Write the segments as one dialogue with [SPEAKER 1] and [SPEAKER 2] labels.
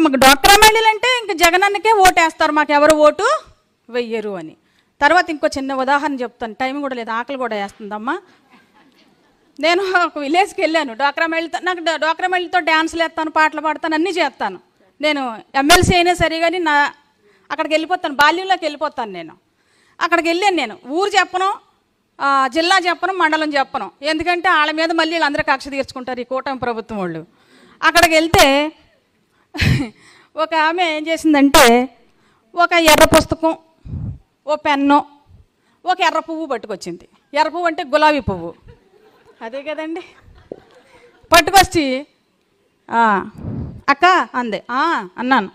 [SPEAKER 1] మాకు డ్వాక్రా మహిళలు అంటే ఇంక జగనన్నకే ఓటేస్తారు, మాకు ఎవరు ఓటు వెయ్యరు అని. తర్వాత ఇంకో చిన్న ఉదాహరణ చెప్తాను, టైం కూడా లేదు, ఆకలి కూడా వేస్తుందమ్మా. నేను ఒక విలేజ్కి వెళ్ళాను, డ్వాక్రా మహిళతో, నాకు డ్వాక్రా మహిళతో డ్యాన్సులు వేస్తాను, పాటలు పాడతాను, అన్నీ చేస్తాను. నేను ఎమ్మెల్సీ అయినా సరే కానీ అక్కడికి వెళ్ళిపోతాను, బాల్యంలోకి వెళ్ళిపోతాను. నేను అక్కడికి వెళ్ళాను, నేను ఊరు చెప్పను, జిల్లా చెప్పను, మండలం చెప్పను, ఎందుకంటే వాళ్ళ మీద మళ్ళీ వీళ్ళందరూ కక్ష తీర్చుకుంటారు ఈ కూటమి ప్రభుత్వం వాళ్ళు. అక్కడికి వెళ్తే ఒక ఆమె ఏం చేసిందంటే ఒక ఎర్ర పుస్తకం, ఓ పెన్ను, ఒక ఎర్ర పువ్వు పట్టుకొచ్చింది. ఎర్ర పువ్వు అంటే గులాబీ పువ్వు, అదే కదండి. పట్టుకొచ్చి అక్క అంది. అన్నాను,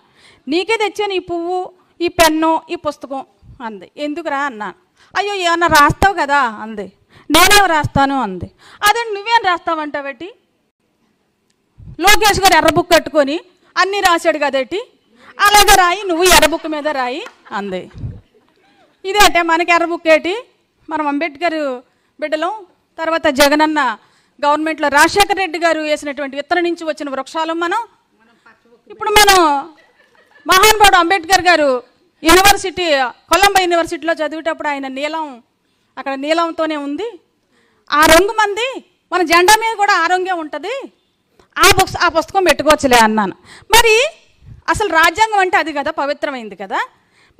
[SPEAKER 1] నీకే తెచ్చాను ఈ పువ్వు, ఈ పెన్ను, ఈ పుస్తకం అంది. ఎందుకురా అన్నాను. అయ్యో ఏమన్నా రాస్తావు కదా అంది. నేనేం రాస్తాను అంది. అదే నువ్వేం రాస్తావంటావేటి, లోకేష్ గారు ఎర్ర బుక్ కట్టుకొని అన్నీ రాశాడు కదేటి, అలాగే రాయి, నువ్వు ఎర్ర బుక్ మీద రాయి అంది. ఇదే అంటే మనకి ఎర్ర బుక్ ఏంటి, మనం అంబేద్కర్ బిడ్డలం, తర్వాత జగనన్న గవర్నమెంట్లో రాజశేఖర రెడ్డి గారు వేసినటువంటి విత్తనం నుంచి వచ్చిన వృక్షాలు మనం. ఇప్పుడు మనం మహానుభావుడు అంబేద్కర్ గారు యూనివర్సిటీ, కొలంబో యూనివర్సిటీలో చదివేటప్పుడు ఆయన నీలం, అక్కడ నీలంతోనే ఉంది, ఆ రంగు మంది, మన జెండా మీద కూడా ఆ రంగే ఉంటుంది, ఆ పుస్తకం పెట్టుకోవచ్చులే అన్నాను. మరి అసలు రాజ్యాంగం అంటే అది కదా, పవిత్రమైంది కదా.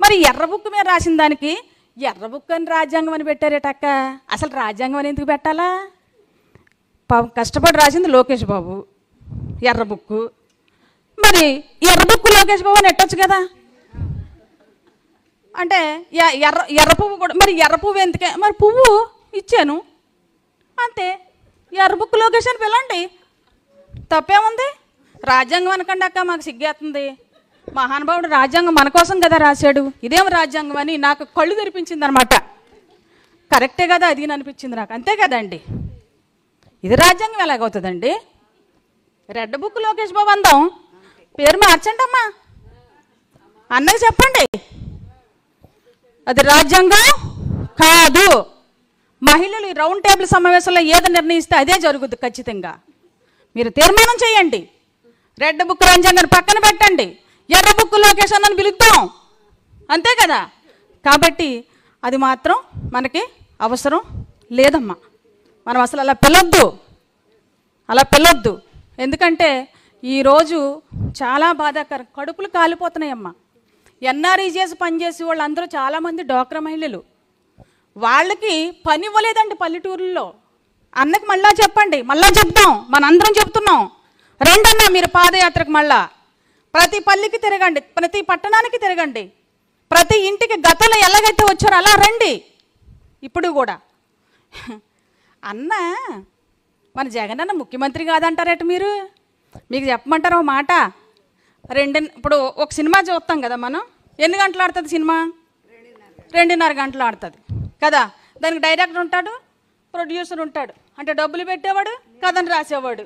[SPEAKER 1] మరి ఎర్ర బుక్ మీద రాసిన దానికి ఎర్ర బుక్ అని రాజ్యాంగం అని పెట్టారేటక్క, అసలు రాజ్యాంగం అని ఎందుకు పెట్టాలా? కష్టపడి రాసింది లోకేష్ బాబు ఎర్ర బుక్, మరి ఎర్ర బుక్ లోకేష్ బాబు అని ఎట్టొచ్చు కదా. అంటే ఎర్ర పువ్వు కూడా, మరి ఎర్ర పువ్వు ఎందుకే, మరి పువ్వు ఇచ్చాను అంతే, ఎర్ర బుక్ లోకేష్ అని పిల్లండి, తప్పేముంది? రాజ్యాంగం అనకండి అక్క, మాకు సిగ్గేస్తుంది. మహానుభావుడు రాజ్యాంగం మన కోసం కదా రాశాడు, ఇదేం రాజ్యాంగం అని నాకు కళ్ళు తెరిపించింది అనమాట. కరెక్టే కదా అది అనిపించింది నాకు, అంతే కదండి. ఇది రాజ్యాంగం ఎలాగవుతుందండి? రెడ్ బుక్ లోకేష్ బాబు అందాం, పేరు మార్చండి అమ్మా, అన్నకి చెప్పండి, అది రాజ్యాంగం కాదు. మహిళలు ఈ రౌండ్ టేబుల్ సమావేశంలో ఏదో నిర్ణయిస్తే అదే జరుగుద్ది ఖచ్చితంగా. మీరు తీర్మానం చేయండి, రెడ్ బుక్ రాజ్యాంగాన్ని పక్కన పెట్టండి, ఎర్ర బుక్ లోకేష్ అని పిలుద్దాం, అంతే కదా. కాబట్టి అది మాత్రం మనకి అవసరం లేదమ్మా, మనం అసలు అలా పిలొద్దు. ఎందుకంటే ఈరోజు చాలా బాధాకరం, కడుపులు కాలిపోతున్నాయమ్మా. ఎన్ఆర్ఈ చేసి పనిచేసి వాళ్ళందరూ చాలామంది డ్వాక్రా మహిళలు, వాళ్ళకి పని ఇవ్వలేదండి పల్లెటూరుల్లో. అన్నకి మళ్ళా చెప్పండి, మళ్ళా చెప్తాం, మనందరం చెప్తున్నాం, రండన్నా మీరు పాదయాత్రకు, మళ్ళా ప్రతి పల్లికి తిరగండి, ప్రతి పట్టణానికి తిరగండి, ప్రతి ఇంటికి గతంలో ఎలాగైతే వచ్చారో అలా రండి ఇప్పుడు కూడా. అన్న మన జగనన్న ముఖ్యమంత్రి కాదంటారట మీరు, మీకు చెప్పమంటారు ఒక మాట. ఇప్పుడు ఒక సినిమా చూస్తాం కదా మనం, ఎన్ని గంటలు ఆడుతుంది సినిమా? 2:30 గంటలు ఆడుతుంది కదా. దానికి డైరెక్టర్ ఉంటాడు, ప్రొడ్యూసర్ ఉంటాడు, అంటే డబ్బులు పెట్టేవాడు, కథను రాసేవాడు,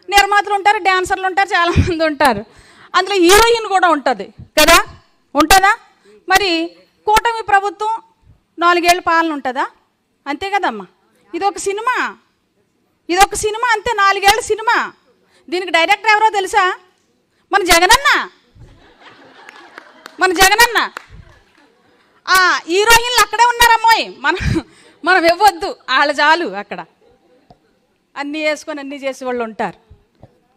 [SPEAKER 1] నిర్మాతలు ఉంటారు, డాన్సర్లు ఉంటారు, చాలామంది ఉంటారు, అందులో హీరోయిన్ కూడా ఉంటుంది కదా, ఉంటుందా? మరి కూటమి ప్రభుత్వం 4 ఏళ్ళ పాలన ఉంటుందా? అంతే కదమ్మా. ఇదొక సినిమా అంతే, 4 ఏళ్ళ సినిమా. దీనికి డైరెక్టర్ ఎవరో తెలుసా? మన జగనన్న. హీరోయిన్లు అక్కడే ఉన్నారమ్మోయ్, మనం ఇవ్వద్దు, వాళ్ళ చాలు అక్కడ అన్నీ వేసుకొని అన్నీ చేసే వాళ్ళు ఉంటారు.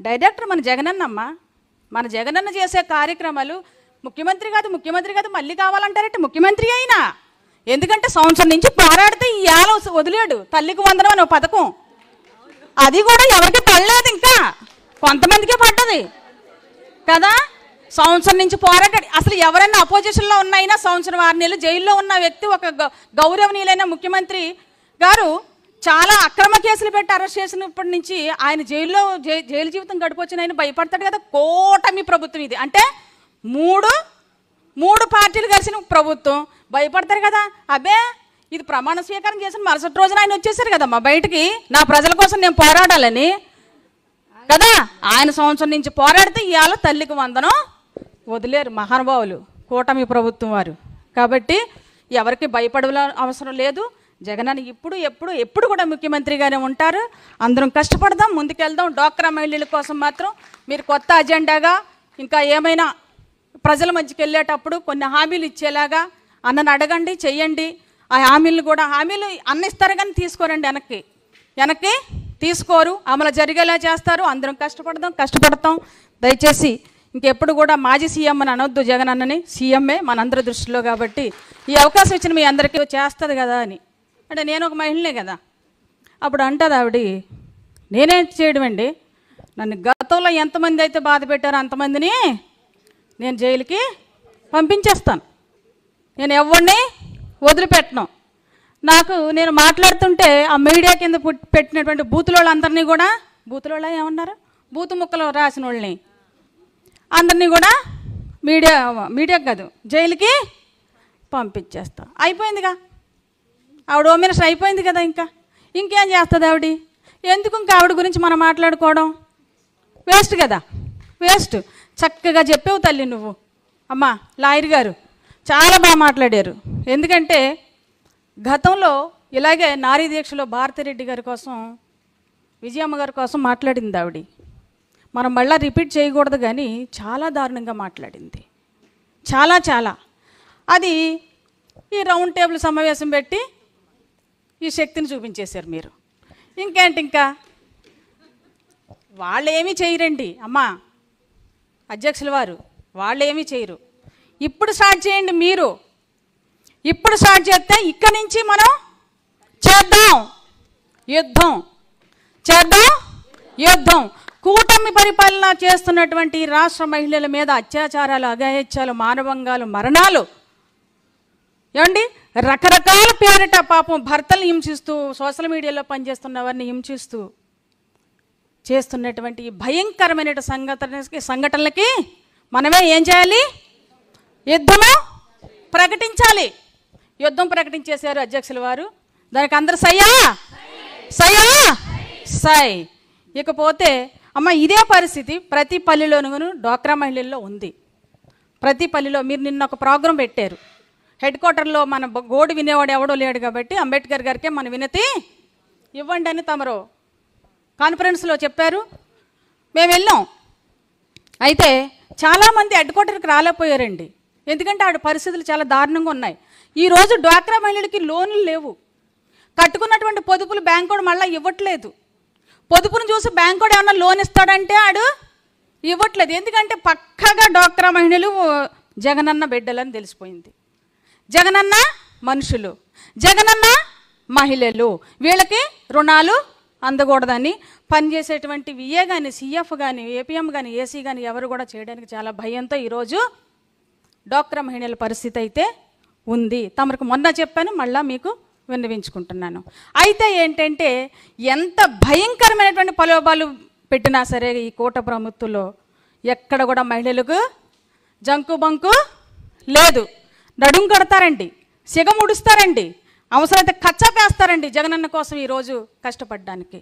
[SPEAKER 1] డైరెక్టర్ మన జగనన్నమ్మ. మన జగనన్న చేసే కార్యక్రమాలు ముఖ్యమంత్రి కాదు మళ్ళీ కావాలంటారంటే ముఖ్యమంత్రి అయినా, ఎందుకంటే సంవత్సరం నుంచి పోరాడితే ఈ ఏళ్ళ వదిలేడు. తల్లికి వందనం అని ఒక పథకం, అది కూడా ఎవరికి పడలేదు, ఇంకా కొంతమందికే పడ్డది కదా. సంవత్సరం నుంచి పోరాటాడు. అసలు ఎవరైనా అపోజిషన్లో ఉన్నైనా సంవత్సరం 6 నెలలు జైల్లో ఉన్న వ్యక్తి, ఒక గౌరవనీయులైన ముఖ్యమంత్రి గారు చాలా అక్రమ కేసులు పెట్టి అరెస్ట్ చేసినప్పటి నుంచి ఆయన జైలు జీవితం గడిపొచ్చిన ఆయన భయపడతాడు కదా. కూటమి ప్రభుత్వం ఇది, అంటే మూడు పార్టీలు కలిసిన ప్రభుత్వం, భయపడతారు కదా. అబ్బే ఇది ప్రమాణ స్వీకారం చేసిన మరుసటి రోజున ఆయన వచ్చేసారు కదమ్మా బయటికి, నా ప్రజల కోసం నేను పోరాడాలని కదా. ఆయన సంవత్సరం నుంచి పోరాడితే ఇవాళ తల్లికి వందనం వదిలేరు మహానుభావులు కూటమి ప్రభుత్వం వారు. కాబట్టి ఎవరికి భయపడాల అవసరం లేదు. జగనన్న ఎప్పుడు కూడా ముఖ్యమంత్రిగానే ఉంటారు. అందరం కష్టపడదాం, ముందుకెళ్దాం. డ్వాక్రా మహిళల కోసం మాత్రం మీరు కొత్త అజెండాగా ఇంకా ఏమైనా ప్రజల మధ్యకి వెళ్ళేటప్పుడు కొన్ని హామీలు ఇచ్చేలాగా అన్నను అడగండి, చెయ్యండి. ఆ హామీలు కూడా అన్న ఇస్తారు కానీ తీసుకోరండి, వెనక్కి తీసుకోరు, అమలు జరిగేలా చేస్తారు. అందరం కష్టపడతాం. దయచేసి ఇంకెప్పుడు కూడా మాజీ సీఎం అని అనొద్దు, జగన్ అన్నని సీఎంఏ మనందరి దృష్టిలో. కాబట్టి ఈ అవకాశం ఇచ్చిన మీ అందరికీ చేస్తుంది కదా అని అంటే నేను ఒక మహిళనే కదా. అప్పుడు అంటుంది ఆవిడ, నేనేం చేయడం అండి, నన్ను గతంలో ఎంతమంది అయితే బాధ పెట్టారో అంతమందిని నేను జైలుకి పంపించేస్తాను, నేను ఎవరిని వదిలిపెట్టను. నేను మాట్లాడుతుంటే ఆ మీడియా కింద పెట్టినటువంటి బూతులోళ్ళందరినీ కూడా, బూతులోళ్ళ ఏమన్నారు, బూతు ముక్కలు రాసిన వాళ్ళని అందరినీ కూడా మీడియా కాదు జైలుకి పంపించేస్తాం. అయిపోయిందిగా, ఆవిడ హోమ్ మినిస్టర్ అయిపోయింది కదా. ఇంకేం చేస్తుంది ఆవిడ? ఎందుకు ఇంకా ఆవిడ గురించి మనం మాట్లాడుకోవడం? వేస్ట్ కదా, వేస్ట్. చక్కగా చెప్పేవు తల్లి నువ్వు. అమ్మా లాయర్ గారు చాలా బాగా మాట్లాడారు. ఎందుకంటే గతంలో ఇలాగే నారీ దీక్షలో భారతిరెడ్డి గారి కోసం, విజయమ్మ గారి కోసం మాట్లాడింది ఆవిడ. మనం మళ్ళీ రిపీట్ చేయకూడదు కానీ చాలా దారుణంగా మాట్లాడింది, చాలా. అది ఈ రౌండ్ టేబుల్ సమావేశం పెట్టి ఈ శక్తిని చూపించేశారు మీరు. ఇంకేంటి, వాళ్ళు ఏమీ చేయరండి అమ్మా, అధ్యక్షుల వారు వాళ్ళు ఏమీ చేయరు. ఇప్పుడు స్టార్ట్ చేయండి మీరు. ఇప్పుడు స్టార్ట్ చేస్తే ఇక్కడి నుంచి మనం యుద్ధం. కూటమి పరిపాలన చేస్తున్నటువంటి రాష్ట్ర మహిళల మీద అత్యాచారాలు, అఘాయిత్యాలు, మానభంగాలు, మరణాలు, ఏమండి రకరకాల పేరిట పాపం భర్తలు హింసిస్తూ, సోషల్ మీడియాలో పనిచేస్తున్న వారిని హింసిస్తూ చేస్తున్నటువంటి భయంకరమైన సంఘటనలకి మనమే ఏం చేయాలి? యుద్ధము ప్రకటించాలి. యుద్ధం ప్రకటించేశారు అధ్యక్షుల వారు. దానికి అందరు సై. ఇకపోతే అమ్మ ఇదే పరిస్థితి ప్రతి పల్లెలోనూ డ్వాక్రా మహిళల్లో ఉంది. ప్రతి పల్లెలో మీరు నిన్న ఒక ప్రోగ్రాం పెట్టారు. హెడ్ క్వార్టర్లో మన గోడు వినేవాడు ఎవడో లేడు కాబట్టి అంబేద్కర్ గారికే మన వినతి ఇవ్వండి అని తమరు కాన్ఫరెన్స్లో చెప్పారు. మేము వెళ్ళాం. అయితే చాలామంది హెడ్ క్వార్టర్కి రాలేకపోయారండి. ఎందుకంటే ఆవిడ పరిస్థితులు చాలా దారుణంగా ఉన్నాయి. ఈరోజు డ్వాక్రా మహిళలకి లోన్లు లేవు. కట్టుకున్నటువంటి పొదుపులు బ్యాంకోడు మళ్ళీ ఇవ్వట్లేదు. పొదుపును చూసి బ్యాంకోడు ఏమన్నా లోన్ ఇస్తాడంటే ఆడు ఇవ్వట్లేదు. ఎందుకంటే పక్కగా డ్వాక్రా మహిళలు జగనన్న బిడ్డలని తెలిసిపోయింది. జగనన్న మనుషులు, జగనన్న మహిళలు, వీళ్ళకి రుణాలు అందకూడదని పనిచేసేటువంటి విఏ కానీ, సిఎఫ్ కానీ, ఏపీఎం కానీ, ఏసీ కానీ ఎవరు కూడా చేయడానికి చాలా భయంతో ఈరోజు డ్వాక్రా మహిళల పరిస్థితి అయితే ఉంది. తమకు మొన్న చెప్పాను, మళ్ళీ మీకు విన్నవించుకుంటున్నాను. అయితే ఏంటంటే ఎంత భయంకరమైనటువంటి ప్రలోభాలు పెట్టినా సరే ఈ కూట ప్రభుత్వంలో ఎక్కడ కూడా మహిళలకు జంకు బంకు లేదు. నడుం కడతారండి, సిగ ముడుస్తారండి, అవసరమైతే కచ్చపేస్తారండి జగనన్న కోసం ఈరోజు కష్టపడడానికి.